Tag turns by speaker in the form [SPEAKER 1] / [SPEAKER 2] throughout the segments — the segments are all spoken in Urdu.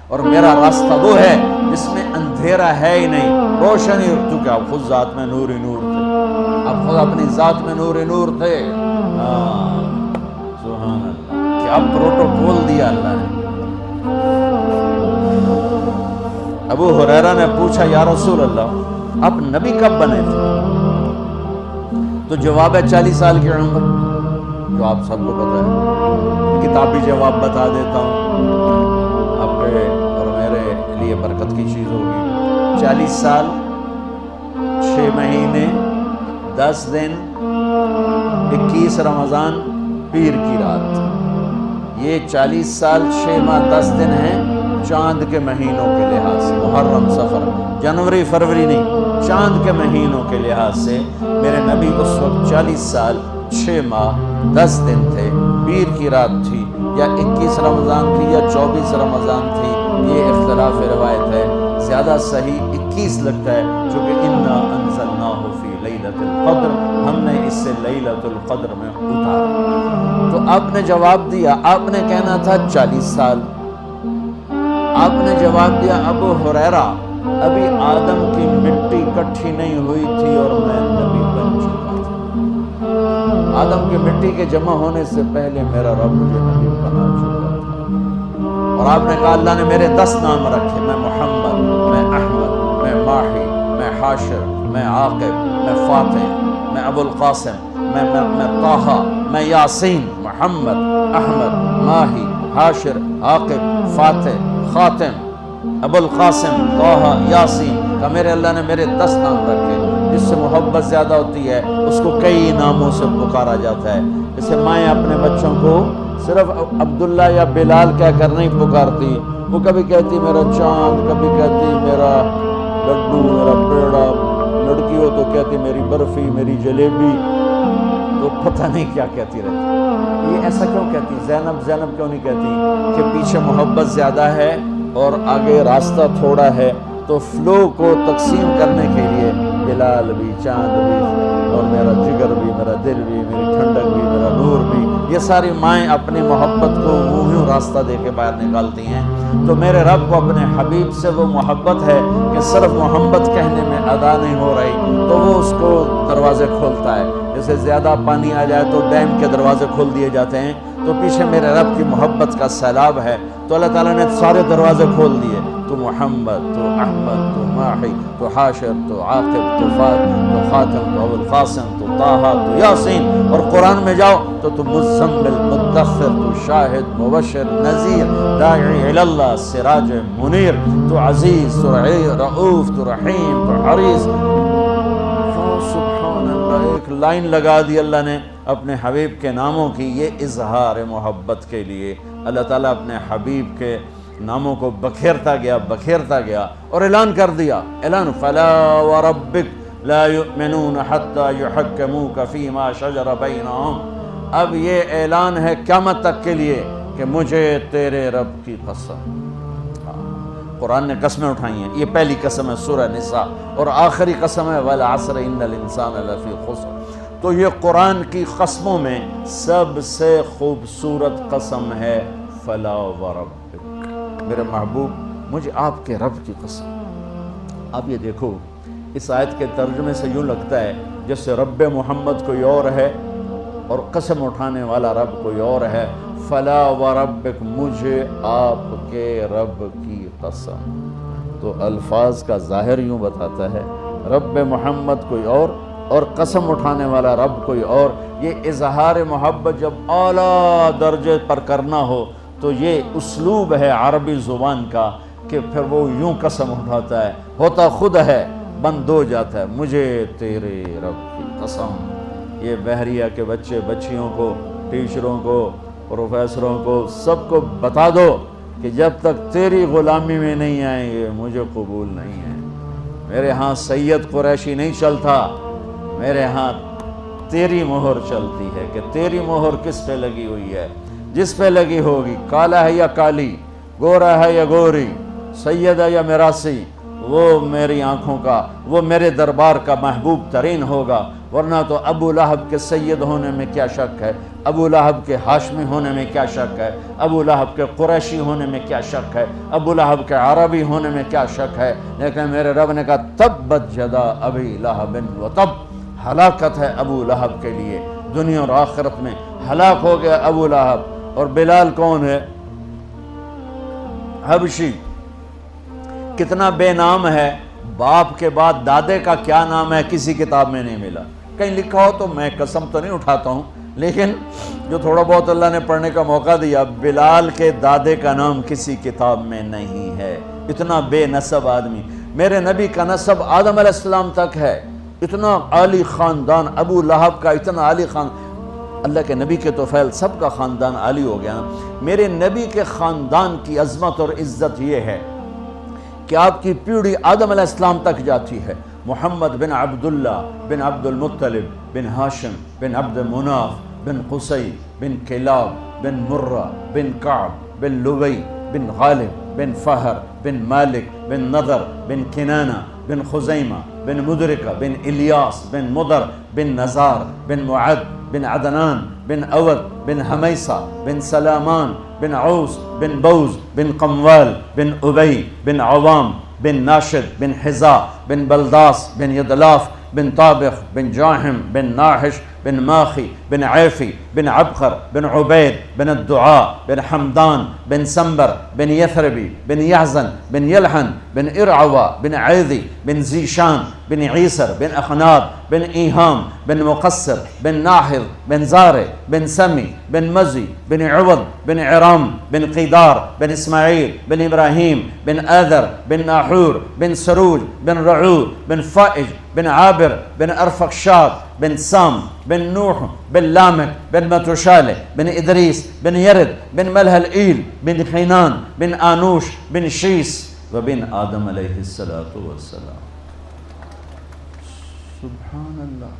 [SPEAKER 1] اور میرا راستہ وہ ہے جس میں اندھیرا ہے ہی نہیں، روشنی، کیونکہ آپ خود ذات میں نور ہی نور تھے، آپ خود اپنی ذات میں نور ہی نور تھے۔ سبحان اللہ، کیا پروٹوکول دیا اللہ نے۔ ابو ہریرہ نے پوچھا یا رسول اللہ آپ نبی کب بنے تھے؟ تو جواب ہے 40 سال کی عمر، جو آپ سب کو پتہ ہے، کتابی جواب بتا دیتا ہوں، آپ کے اور میرے لیے برکت کی چیز ہوگی۔ 40 سال 6 مہینے 10 دن 21 رمضان پیر کی رات، یہ 40 سال 6 ماہ 10 دن ہیں چاند کے مہینوں کے لحاظ سے، محرم صفر جنوری فروری نہیں، چاند کے مہینوں کے لحاظ سے میرے نبی اس وقت 40 سال 6 ماہ 10 دن تھے، پیر کی رات تھی، یا 21 رمضان تھی یا 24 رمضان تھی، یہ اختلاف روایت ہے، زیادہ صحیح 21 لگتا ہے، چونکہ انا انزلناہ فی لیلۃ القدر، ہم نے اس سے لیلۃ القدر میں اتارا۔ تو آپ نے جواب دیا، آپ نے کہنا تھا 40 سال، آپ نے جواب دیا ابو ہریرہ ابھی آدم کی مٹی اکٹھی نہیں ہوئی تھی اور میں نبی بن چکا تھا، آدم کی مٹی کے جمع ہونے سے پہلے میرا رب مجھے نبی بنا چکا تھا۔ اور آپ نے کہا اللہ نے میرے 10 نام رکھے، میں محمد، میں احمد، میں ماہی، میں حاشر، میں عاقب، میں فاتح، میں ابو القاسم، میں طٰہٰ، میں یاسین، محمد، احمد، ماہی، حاشر، عاقب، فاتح، خاتم، ابو القاسم، طٰہٰ، یاسین، کہ میرے اللہ نے میرے 10 نام رکھے۔ جس سے محبت زیادہ ہوتی ہے اس کو کئی ناموں سے پکارا جاتا ہے، جیسے مائیں اپنے بچوں کو صرف عبداللہ یا بلال کہہ کر نہیں پکارتی، وہ کبھی کہتی میرا چاند، کبھی کہتی میرا لڈو، میرا پیڑا، لڑکی ہو تو کہتی میری برفی، میری جلیبی، تو پتہ نہیں کیا کہتی رہتی۔ یہ ایسا کیوں کہتی؟ زینب زینب کیوں نہیں کہتی؟ کہ پیچھے محبت زیادہ ہے اور آگے راستہ تھوڑا ہے، تو فلو کو تقسیم کرنے کے لیے بلال بھی، چاند بھی، اور میرا جگر بھی، میرا دل بھی، میری ٹھنڈک بھی، میرا نور بھی، یہ ساری مائیں اپنی محبت کو یوں راستہ دے کے باہر نکالتی ہیں۔ تو میرے رب کو اپنے حبیب سے وہ محبت ہے کہ صرف محبت کہنے میں ادا نہیں ہو رہی، تو وہ اس کو دروازے کھولتا ہے، جیسے زیادہ پانی آ جائے تو ڈیم کے دروازے کھول دیے جاتے ہیں، تو پیچھے میرے رب کی محبت کا سیلاب ہے، تو اللہ تعالیٰ نے سارے دروازے کھول دیے، تو محمد، تو احمد، تو ماحی، تو حاشر، تو عاقب، تو خاتم، تو ابو القاسم، تو طٰہٰ، تو یاسین، اور قرآن میں جاؤ تو مزمل، مدثر، تو شاہد، مبشر، نذیر، داعی الی اللہ، سراج منیر، تو عزیز، تو رؤوف، تو رحیم، تو حریص۔ سبحان اللہ، ایک لائن لگا دی اللہ نے اپنے حبیب کے ناموں کی، یہ اظہار محبت کے لیے اللہ تعالیٰ اپنے حبیب کے ناموں کو بکھیرتا گیا اور اعلان کر دیا، اعلان فلا وربک لا یؤمنون حتی یحکموک فیما شجر بینہم۔ اب یہ اعلان ہے قیامت تک کے لیے کہ مجھے تیرے رب کی قسم۔ قرآن نے قسمیں اٹھائی ہیں، یہ پہلی قسم ہے سورہ نساء، اور آخری قسم ہے والعصر ان الانسان لفی خسر۔ تو یہ قرآن کی قسموں میں سب سے خوبصورت قسم ہے فلا وربک، میرے محبوب مجھے آپ کے رب کی قسم۔ اب یہ دیکھو اس آیت کے ترجمے سے یوں لگتا ہے جیسے رب محمد کوئی اور ہے اور قسم اٹھانے والا رب کوئی اور ہے۔ فلا وربک، مجھے آپ کے رب کی قسم، تو الفاظ کا ظاہر یوں بتاتا ہے رب محمد کوئی اور قسم اٹھانے والا رب کوئی اور۔ یہ اظہار محبت جب اعلیٰ درجے پر کرنا ہو تو یہ اسلوب ہے عربی زبان کا کہ پھر وہ یوں قسم اٹھاتا ہے، ہوتا خود ہے بند ہو جاتا ہے، مجھے تیرے رب کی قسم۔ یہ بحریہ کے بچے بچیوں کو، ٹیچروں کو، پروفیسروں کو، سب کو بتا دو کہ جب تک تیری غلامی میں نہیں آئیں گے مجھے قبول نہیں ہے۔ میرے ہاں سید قریشی نہیں چلتا، میرے ہاں تیری مہر چلتی ہے، کہ تیری مہر کس پہ لگی ہوئی ہے، جس پہ لگی ہوگی، کالا ہے یا کالی، گورا ہے یا گوری، سید ہے یا میراثی، وہ میری آنکھوں کا، وہ میرے دربار کا محبوب ترین ہوگا، ورنہ تو ابو لہب کے سید ہونے میں کیا شک ہے، ابو لہب کے ہاشمی ہونے میں کیا شک ہے، ابو لہب کے قریشی ہونے میں کیا شک ہے، ابو لہب کے عربی ہونے میں کیا شک ہے۔ لیکن میرے رب نے کہا تبت یدا ابی لہب و تب، ہلاکت ہے ابو لہب کے لیے، دنیا اور آخرت میں ہلاک ہو گیا ابو لہب۔ اور بلال کون ہے؟ حبشی، کتنا بے نام ہے، باپ کے بعد دادے کا کیا نام ہے کسی کتاب میں نہیں ملا، کہیں لکھا ہو تو میں قسم تو نہیں اٹھاتا ہوں، لیکن جو تھوڑا بہت اللہ نے پڑھنے کا موقع دیا، بلال کے دادے کا نام کسی کتاب میں نہیں ہے۔ اتنا بے نسب آدمی، میرے نبی کا نسب آدم علیہ السلام تک ہے، اتنا عالی خاندان ابو لہب کا، اتنا عالی خاندان۔ اللہ کے نبی کے تو فیل سب کا خاندان عالی ہو گیا نا۔ میرے نبی کے خاندان کی عظمت اور عزت یہ ہے کہ آپ کی پیڑھی آدم علیہ السلام تک جاتی ہے۔ محمد بن عبداللہ بن عبد المطلب بن ہاشم بن عبد مناف بن قصی بن کلاب بن مرہ بن کعب بن لبی بن غالب بن فہر بن مالک بن نضر بن کنانہ بن خزیمہ بن مدرکہ بن الیاس بن مدر بن نزار بن معد بن عدنان بن اود بن حمیسہ بن سلامان بن عوس بن بوز بن قموال بن ابی بن عوام بن ناشد بن حزا بن بلداس بن یدلاف بن طابخ بن جاہم بن ناحش بن ماخی بن عیفی بن عبقر بن عبید بن الدعاء بن حمدان بن سنبر بن یثربی بن یحزن بن یلحن بن ارعوا بن عیذی بن زیشان بن عیسر بن اخناد بن ایہام بن مقصر بن ناحر بن زارع بن سمی بن مزی بن عوض بن عرام بن قیدار بن اسماعیل بن ابراہیم بن آذر بن ناحور بن سروج بن رعود بن فائج بن عابر بن ارفقشاد بن سام بن نوح بن لامك بن متوشالة بن إدريس بن يرد بن ملها الإيل بن خينان بن آنوش بن شيس وبن آدم عليه الصلاة والسلام۔ سبحان اللہ،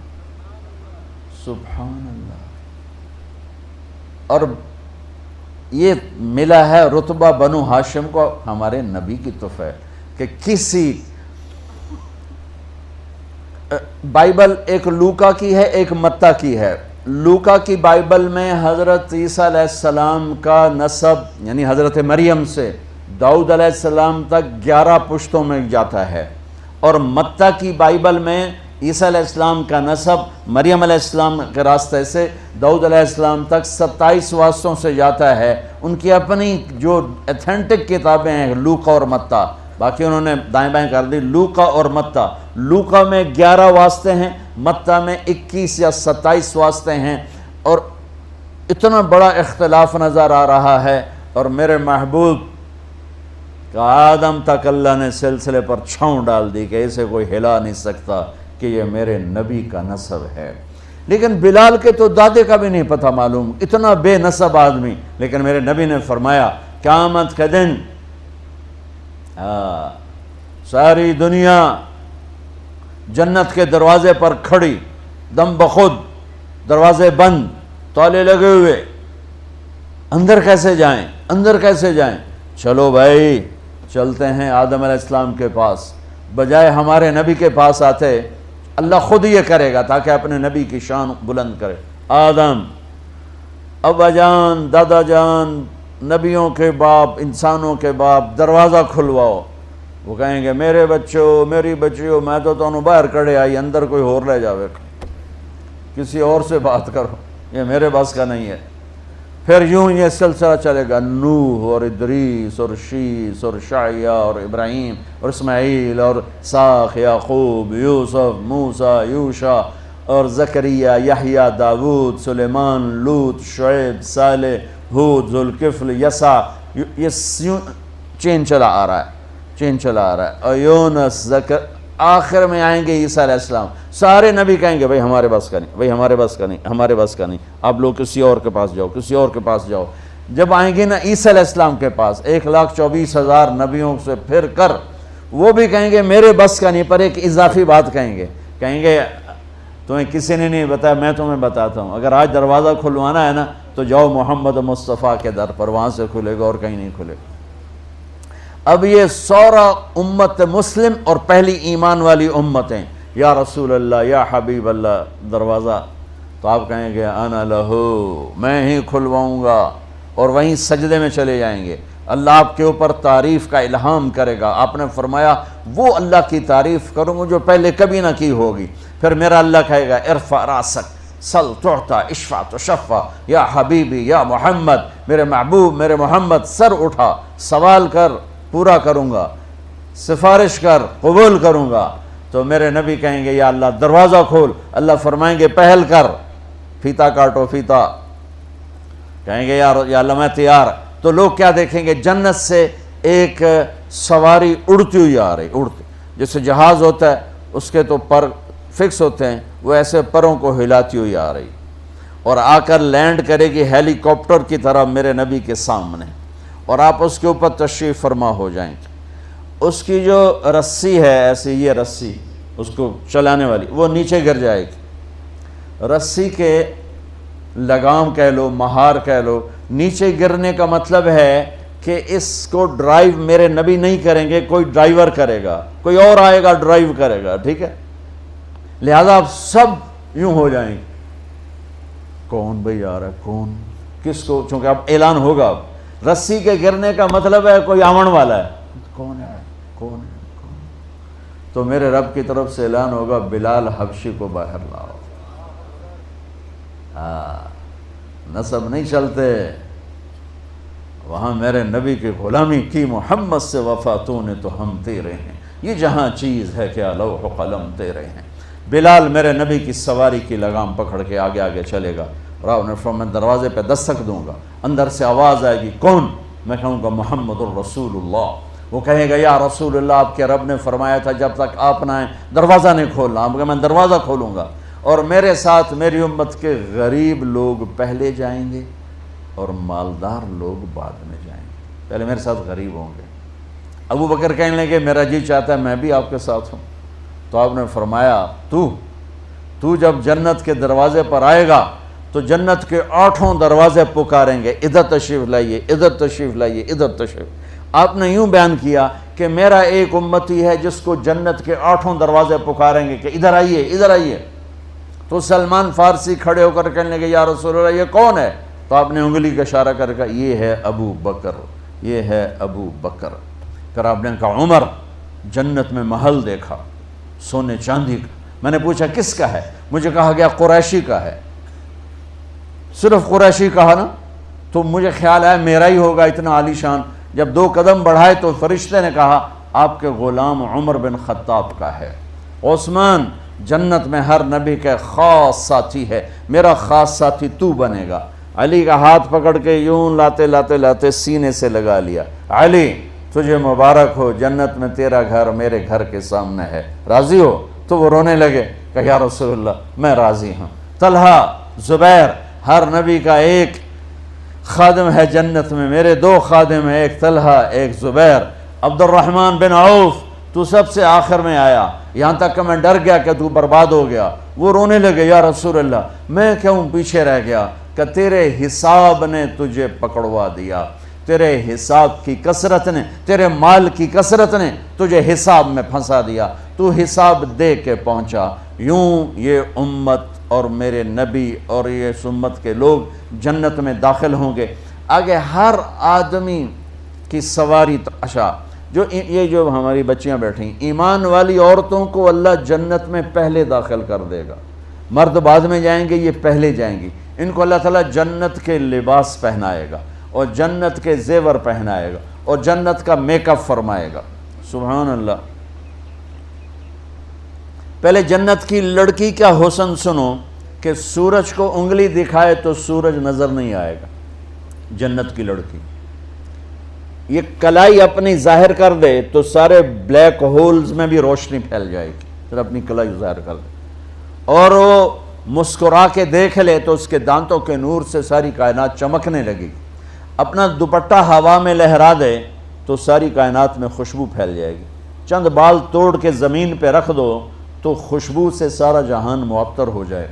[SPEAKER 1] سبحان اللہ۔ اور یہ ملا ہے رتبہ بنو ہاشم کو ہمارے نبی کی طرف ہے کہ کسی بائبل ایک لوکا کی ہے، ایک متی کی ہے۔ لوکا کی بائبل میں حضرت عیسیٰ علیہ السلام کا نسب یعنی حضرت مریم سے داؤد علیہ السلام تک 11 پشتوں میں جاتا ہے، اور متی کی بائبل میں عیسیٰ علیہ السلام کا نسب مریم علیہ السلام کے راستے سے داؤد علیہ السلام تک 27 واسطوں سے جاتا ہے۔ ان کی اپنی جو ایتھنٹک کتابیں ہیں لوکا اور متی، باقی انہوں نے دائیں بائیں کر دی۔ لوکا اور متی، لوکا میں 11 واسطے ہیں، متی میں 21 یا 27 واسطے ہیں، اور اتنا بڑا اختلاف نظر آ رہا ہے۔ اور میرے محبوب کہ آدم تک اللہ نے سلسلے پر چھاؤں ڈال دی کہ اسے کوئی ہلا نہیں سکتا کہ یہ میرے نبی کا نسب ہے۔ لیکن بلال کے تو دادے کا بھی نہیں پتہ معلوم، اتنا بے نسب آدمی۔ لیکن میرے نبی نے فرمایا قیامت کے دن ساری دنیا جنت کے دروازے پر کھڑی، دم بخود، دروازے بند، تالے لگے ہوئے، اندر کیسے جائیں، اندر کیسے جائیں؟ چلو بھائی چلتے ہیں آدم علیہ السلام کے پاس، بجائے ہمارے نبی کے پاس آتے اللہ خود یہ کرے گا تاکہ اپنے نبی کی شان بلند کرے۔ آدم، ابا جان، دادا جان، نبیوں کے باپ، انسانوں کے باپ، دروازہ کھلواؤ۔ وہ کہیں گے میرے بچوں، میری بچیوں، میں تو تمہیں باہر کڑے آئی، اندر کوئی اور لے جاوے، کسی اور سے بات کرو، یہ میرے بس کا نہیں ہے۔ پھر یوں یہ سلسلہ چلے گا، نوح اور ادریس اور شیس اور شعیہ اور ابراہیم اور اسماعیل اور ساخ، یعقوب، یوسف، موسیٰ، یوشع اور زکریہ، یحییٰ، داود، سلیمان، لوط، شعیب، صالح، ہود، ذوالکفل، یسع، یہ چین چلا آ رہا ہے، چین چلا آ رہا ہے۔ اور یونس، آخر میں آئیں گے عیسیٰ علیہ السلام، سارے نبی کہیں گے بھائی ہمارے بس کا نہیں، بھائی ہمارے بس کا نہیں، ہمارے بس کا نہیں، آپ لوگ کسی اور کے پاس جاؤ، کسی اور کے پاس جاؤ۔ جب آئیں گے نا عیسیٰ علیہ السلام کے پاس 1,24,000 نبیوں سے پھر کر، وہ بھی کہیں گے میرے بس کا نہیں، پر ایک اضافی بات کہیں گے تمہیں کسی نے نہیں بتایا، میں تمہیں بتاتا ہوں، اگر آج دروازہ کھلوانا ہے نا تو جاؤ محمد مصطفیٰ کے در پر، وہاں سے کھلے گا اور کہیں نہیں کھلے گا۔ اب یہ سورا امت مسلم اور پہلی ایمان والی امتیں، یا رسول اللہ یا حبیب اللہ دروازہ، تو آپ کہیں گے انا لہو، میں ہی کھلواؤں گا، اور وہیں سجدے میں چلے جائیں گے۔ اللہ آپ کے اوپر تعریف کا الہام کرے گا۔ آپ نے فرمایا وہ اللہ کی تعریف کروں گا جو پہلے کبھی نہ کی ہوگی۔ پھر میرا اللہ کہے گا ارفع راسک سل تعطا اشفع تشفع، یا حبیبی یا محمد، میرے محبوب میرے محمد، سر اٹھا، سوال کر پورا کروں گا، سفارش کر قبول کروں گا۔ تو میرے نبی کہیں گے یا اللہ دروازہ کھول، اللہ فرمائیں گے پہل کر، فیتا کاٹو فیتا، کہیں گے یا اللہ میں تیار۔ تو لوگ کیا دیکھیں گے؟ جنت سے ایک سواری اڑتی ہوئی آ رہی، اڑتی، جیسے جہاز ہوتا ہے اس کے تو پر فکس ہوتے ہیں، وہ ایسے پروں کو ہلاتی ہوئی آ رہی، اور آ کر لینڈ کرے گی ہیلی کاپٹر کی طرح میرے نبی کے سامنے، اور آپ اس کے اوپر تشریف فرما ہو جائیں گے۔ اس کی جو رسی ہے، ایسی یہ رسی اس کو چلانے والی، وہ نیچے گر جائے گی۔ رسی کے لگام کہہ لو، مہار کہہ لو، نیچے گرنے کا مطلب ہے کہ اس کو ڈرائیو میرے نبی نہیں کریں گے، کوئی ڈرائیور کرے گا، کوئی اور آئے گا ڈرائیو کرے گا، ٹھیک ہے؟ لہذا آپ سب یوں ہو جائیں گے، کون بھئی آ رہا ہے، کون، کس کو، چونکہ اب اعلان ہوگا۔ اب رسی کے گرنے کا مطلب ہے کوئی آمن والا ہے، کون ہے، کون ہے، کون؟ تو میرے رب کی طرف سے اعلان ہوگا بلال حبشی کو باہر لاؤ۔ نسب نہیں چلتے، وہاں میرے نبی کی غلامی کی، محمد سے وفا تو نے تو ہم تیرے ہیں، یہ جہاں چیز ہے کیا لوح و قلم تیرے ہیں۔ بلال میرے نبی کی سواری کی لگام پکڑ کے آگے آگے چلے گا، اور نے فرمایا میں دروازے پہ دستک دوں گا، اندر سے آواز آئے گی کون؟ میں کہوں گا محمد الرسول اللہ۔ وہ کہے گا یا رسول اللہ آپ کے رب نے فرمایا تھا جب تک آپ نہ آئیں دروازہ نہیں کھولنا۔ آپ کہا میں دروازہ کھولوں گا، اور میرے ساتھ میری امت کے غریب لوگ پہلے جائیں گے اور مالدار لوگ بعد میں جائیں گے، پہلے میرے ساتھ غریب ہوں گے۔ ابو بکر کہنے لگے میرا جی چاہتا ہے میں بھی آپ کے ساتھ ہوں۔ تو آپ نے فرمایا تو جب جنت کے دروازے پر آئے گا تو جنت کے 8 دروازے پکاریں گے، ادھر تشریف لائیے، ادھر تشریف لائیے، ادھر تشریف۔ آپ نے یوں بیان کیا کہ میرا ایک امتی ہے جس کو جنت کے 8 دروازے پکاریں گے کہ ادھر آئیے، ادھر آئیے۔ تو سلمان فارسی کھڑے ہو کر کہنے لگے یا رسول اللہ یہ کون ہے؟ تو آپ نے انگلی کا اشارہ کر کہا یہ ہے ابو بکر، یہ ہے ابو بکر۔ پھر آپ نے کہا عمر، جنت میں محل دیکھا سونے چاندی کا۔ میں نے پوچھا کس کا ہے؟ مجھے کہا گیا قریشی کا ہے۔ صرف قریشی کہا نا تو مجھے خیال آیا میرا ہی ہوگا اتنا عالی شان۔ جب 2 قدم بڑھائے تو فرشتے نے کہا آپ کے غلام عمر بن خطاب کا ہے۔ عثمان جنت میں ہر نبی کا خاص ساتھی ہے، میرا خاص ساتھی تو بنے گا۔ علی کا ہاتھ پکڑ کے یوں لاتے لاتے لاتے سینے سے لگا لیا، علی تجھے مبارک ہو، جنت میں تیرا گھر میرے گھر کے سامنے ہے، راضی ہو؟ تو وہ رونے لگے کہ یا رسول اللہ میں راضی ہوں۔ طلحہ، زبیر، ہر نبی کا ایک خادم ہے جنت میں، میرے 2 خادم ہیں، ایک طلحہ ایک زبیر۔ عبد الرحمن بن عوف تو سب سے آخر میں آیا، یہاں تک کہ میں ڈر گیا کہ تو برباد ہو گیا۔ وہ رونے لگے یا رسول اللہ میں کیوں پیچھے رہ گیا؟ کہ تیرے حساب نے تجھے پکڑوا دیا، تیرے حساب کی کثرت نے، تیرے مال کی کثرت نے تجھے حساب میں پھنسا دیا، تو حساب دے کے پہنچا۔ یوں یہ امت اور میرے نبی اور یہ اس امت کے لوگ جنت میں داخل ہوں گے۔ آگے ہر آدمی کی سواری تماشا، یہ جو ہماری بچیاں بیٹھیں، ایمان والی عورتوں کو اللہ جنت میں پہلے داخل کر دے گا، مرد بعد میں جائیں گے، یہ پہلے جائیں گی۔ ان کو اللہ تعالیٰ جنت کے لباس پہنائے گا اور جنت کے زیور پہنائے گا اور جنت کا میک اپ فرمائے گا۔ سبحان اللہ۔ پہلے جنت کی لڑکی کا حسن سنو کہ سورج کو انگلی دکھائے تو سورج نظر نہیں آئے گا۔ جنت کی لڑکی یہ کلائی اپنی ظاہر کر دے تو سارے بلیک ہولز میں بھی روشنی پھیل جائے گی، پھر اپنی کلائی ظاہر کر دے، اور وہ مسکرا کے دیکھ لے تو اس کے دانتوں کے نور سے ساری کائنات چمکنے لگی۔ اپنا دوپٹہ ہوا میں لہرا دے تو ساری کائنات میں خوشبو پھیل جائے گی۔ چند بال توڑ کے زمین پہ رکھ دو تو خوشبو سے سارا جہان معطر ہو جائے۔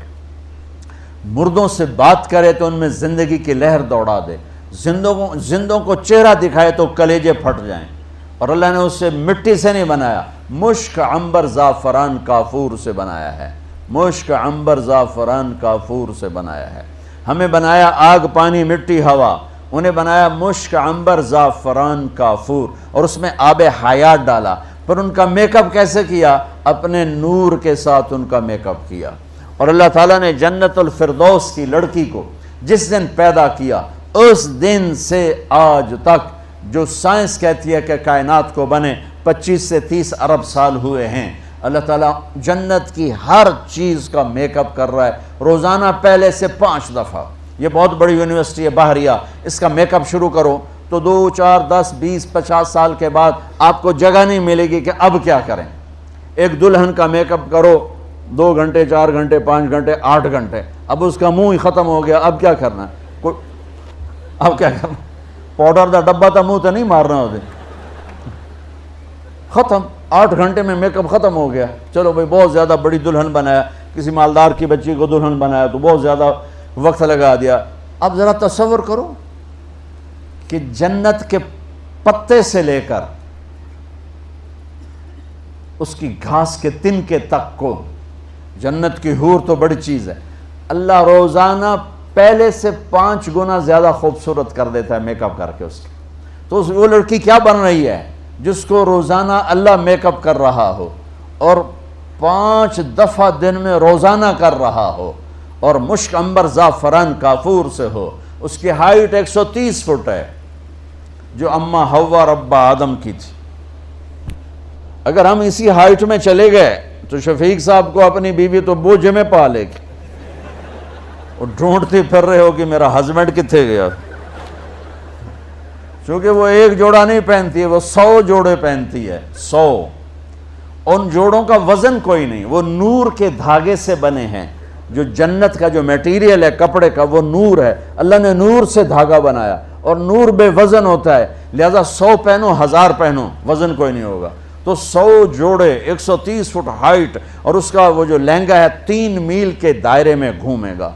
[SPEAKER 1] مردوں سے بات کرے تو ان میں زندگی کی لہر دوڑا دے، زندوں کو چہرہ دکھائے تو کلیجے پھٹ جائیں، اور اللہ نے اسے مٹی سے نہیں بنایا، مشک عنبر زعفران کافور سے بنایا ہے، مشک عنبر زعفران کافور سے بنایا ہے۔ ہمیں بنایا آگ پانی مٹی ہوا، انہیں بنایا مشک عنبر زعفران کافور، اور اس میں آب حیات ڈالا۔ پر ان کا میک اپ کیسے کیا؟ اپنے نور کے ساتھ ان کا میک اپ کیا۔ اور اللہ تعالیٰ نے جنت الفردوس کی لڑکی کو جس دن پیدا کیا، اس دن سے آج تک جو سائنس کہتی ہے کہ کائنات کو بنے 25 سے 30 ارب سال ہوئے ہیں، اللہ تعالیٰ جنت کی ہر چیز کا میک اپ کر رہا ہے روزانہ، پہلے سے 5 دفعہ۔ یہ بہت بڑی یونیورسٹی ہے بحریہ، اس کا میک اپ شروع کرو تو 2 4 10 20 50 سال کے بعد آپ کو جگہ نہیں ملے گی کہ اب کیا کریں۔ ایک دلہن کا میک اپ کرو 2 گھنٹے 4 گھنٹے 5 گھنٹے 8 گھنٹے، اب اس کا منہ ہی ختم ہو گیا، اب کیا کرنا ہے؟ اب کیا کرنا؟ پاؤڈر دا ڈبہ تا منہ تو نہیں مارنا ہوتے، ختم، 8 گھنٹے میں میک اپ ختم ہو گیا۔ چلو بھائی بہت زیادہ بڑی دلہن بنایا، کسی مالدار کی بچی کو دلہن بنایا تو بہت زیادہ وقت لگا دیا۔ اب ذرا تصور کرو کہ جنت کے پتے سے لے کر اس کی گھاس کے تنکے تک کو، جنت کی حور تو بڑی چیز ہے، اللہ روزانہ پہلے سے 5 گنا زیادہ خوبصورت کر دیتا ہے میک اپ کر کے اس کی۔ تو وہ لڑکی کیا بن رہی ہے جس کو روزانہ اللہ میک اپ کر رہا ہو، اور 5 دفعہ دن میں روزانہ کر رہا ہو، اور مشک عنبر زعفران کافور سے ہو۔ اس کی ہائٹ 130 فٹ ہے جو اماں حوا ربا آدم کی تھی۔ اگر ہم اسی ہائٹ میں چلے گئے تو شفیق صاحب کو اپنی بیوی تو بوجھ میں پا لے گی، اور ڈھونڈتی پھر رہے ہو کہ میرا ہسبینڈ کتنے گیا، چونکہ وہ ایک جوڑا نہیں پہنتی ہے، وہ 100 جوڑے پہنتی ہے، 100۔ ان جوڑوں کا وزن کوئی نہیں، وہ نور کے دھاگے سے بنے ہیں۔ جو جنت کا جو میٹیریل ہے کپڑے کا وہ نور ہے، اللہ نے نور سے دھاگا بنایا، اور نور بے وزن ہوتا ہے، لہذا 100 پہنو 1000 پہنو وزن کوئی نہیں ہوگا۔ تو 100 جوڑے 130 فٹ ہائٹ، اور اس کا وہ جو لہنگا ہے 3 میل کے دائرے میں گھومے گا۔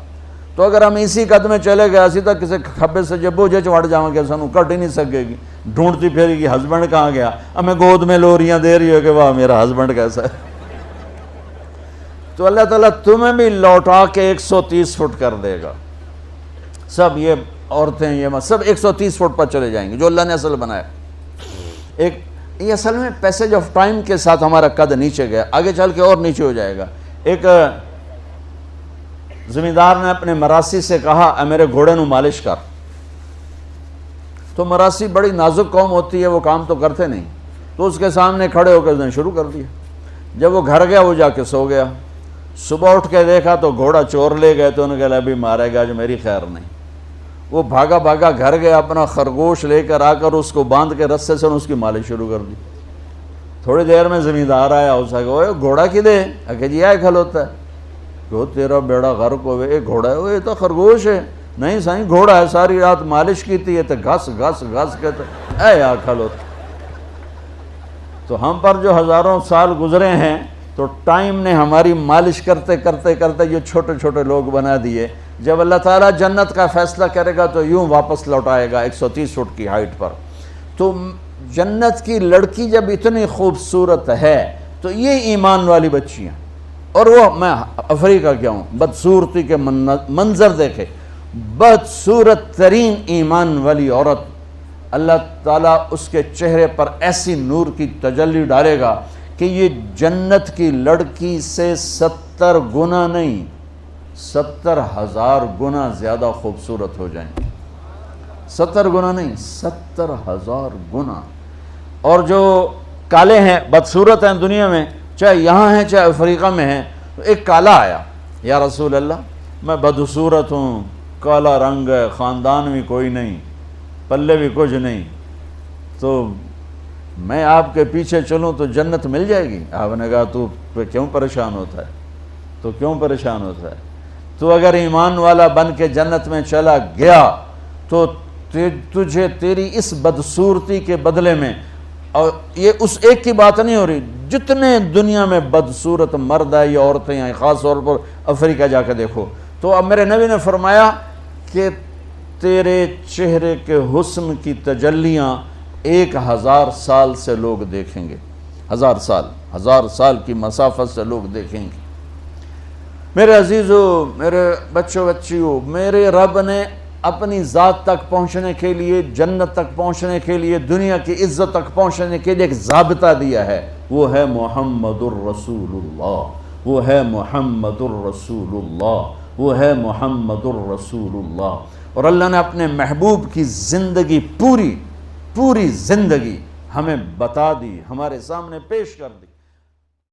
[SPEAKER 1] تو اگر ہم اسی قد میں چلے گئے اسی تک کسی کھبے سے جب بوجھے چڑھ جاؤں گے سانو کٹ ہی نہیں سکے گی، ڈھونڈتی پھرے گی ہسبینڈ کہاں گیا، ہمیں گود میں لوریاں دے رہی ہو کہ واہ میرا ہسبینڈ کیسا ہے۔ تو اللہ تعالیٰ تمہیں بھی لوٹا کے 130 فٹ کر دے گا، سب یہ عورتیں یہ سب 130 فٹ پر چلے جائیں گے جو اللہ نے اصل بنایا۔ یہ اصل میں پیسج آف ٹائم کے ساتھ ہمارا قد نیچے گیا، آگے چل کے اور نیچے ہو جائے گا۔ ایک زمیندار نے اپنے مراسی سے کہا اے میرے گھوڑے نو مالش کر، تو مراسی بڑی نازک قوم ہوتی ہے، وہ کام تو کرتے نہیں، تو اس کے سامنے کھڑے ہو کر شروع کر دیا۔ جب وہ گھر گیا وہ جا کے سو گیا، صبح اٹھ کے دیکھا تو گھوڑا چور لے گئے، تو انہوں نے کہا ابھی مارے گا جو میری خیر نہیں۔ وہ بھاگا بھاگا گھر گیا، اپنا خرگوش لے کر آ کر اس کو باندھ کے رسے سے اس کی مالش شروع کر دی۔ تھوڑی دیر میں زمیندار آیا، اسے کہا اوے گھوڑا کدے؟ کہ جی آئے کھلوتا ہے، کہ تیرا بیڑا غرق ہوئے، یہ گھوڑا ہے؟ یہ تو خرگوش ہے۔ نہیں سائیں گھوڑا ہے، ساری رات مالش کی تھی، تو گھس گھس گھس کے اے یا کھلوتا۔ تو ہم پر جو ہزاروں سال گزرے ہیں تو ٹائم نے ہماری مالش کرتے کرتے کرتے یہ چھوٹے چھوٹے لوگ بنا دیے۔ جب اللہ تعالیٰ جنت کا فیصلہ کرے گا تو یوں واپس لوٹائے گا 130 فٹ کی ہائٹ پر۔ تو جنت کی لڑکی جب اتنی خوبصورت ہے تو یہ ایمان والی بچیاں، اور وہ میں افریقہ کیا ہوں، بدصورتی کے منظر دیکھے، بدصورت ترین ایمان والی عورت، اللہ تعالیٰ اس کے چہرے پر ایسی نور کی تجلی ڈالے گا کہ یہ جنت کی لڑکی سے 70 گنا نہیں 70,000 گنا زیادہ خوبصورت ہو جائیں۔ 70 گنا نہیں 70,000 گنا۔ اور جو کالے ہیں بدصورت ہیں دنیا میں، چاہے یہاں ہیں چاہے افریقہ میں ہیں، تو ایک کالا آیا، یا رسول اللہ میں بدصورت ہوں، کالا رنگ ہے، خاندان بھی کوئی نہیں، پلے بھی کچھ نہیں، تو میں آپ کے پیچھے چلوں تو جنت مل جائے گی؟ آپ نے کہا تو کیوں پریشان ہوتا ہے، تو کیوں پریشان ہوتا ہے؟ تو اگر ایمان والا بن کے جنت میں چلا گیا تو تجھے تیری اس بدصورتی کے بدلے میں، اور یہ اس ایک کی بات نہیں ہو رہی، جتنے دنیا میں بدصورت مرد ہے یا عورتیں ہیں، خاص طور پر افریقہ جا کے دیکھو، تو اب میرے نبی نے فرمایا کہ تیرے چہرے کے حسن کی تجلیاں 1000 سال سے لوگ دیکھیں گے، 1000 سال کی مسافت سے لوگ دیکھیں گے۔ میرے عزیزو، میرے بچوں بچیوں، میرے رب نے اپنی ذات تک پہنچنے کے لیے، جنت تک پہنچنے کے لیے، دنیا کی عزت تک پہنچنے کے لیے ایک ضابطہ دیا ہے، وہ ہے محمد الرسول اللہ، وہ ہے محمد الرسول اللہ، وہ ہے محمد الرسول اللہ۔ اور اللہ نے اپنے محبوب کی زندگی پوری زندگی ہمیں بتا دی، ہمارے سامنے پیش کر دی۔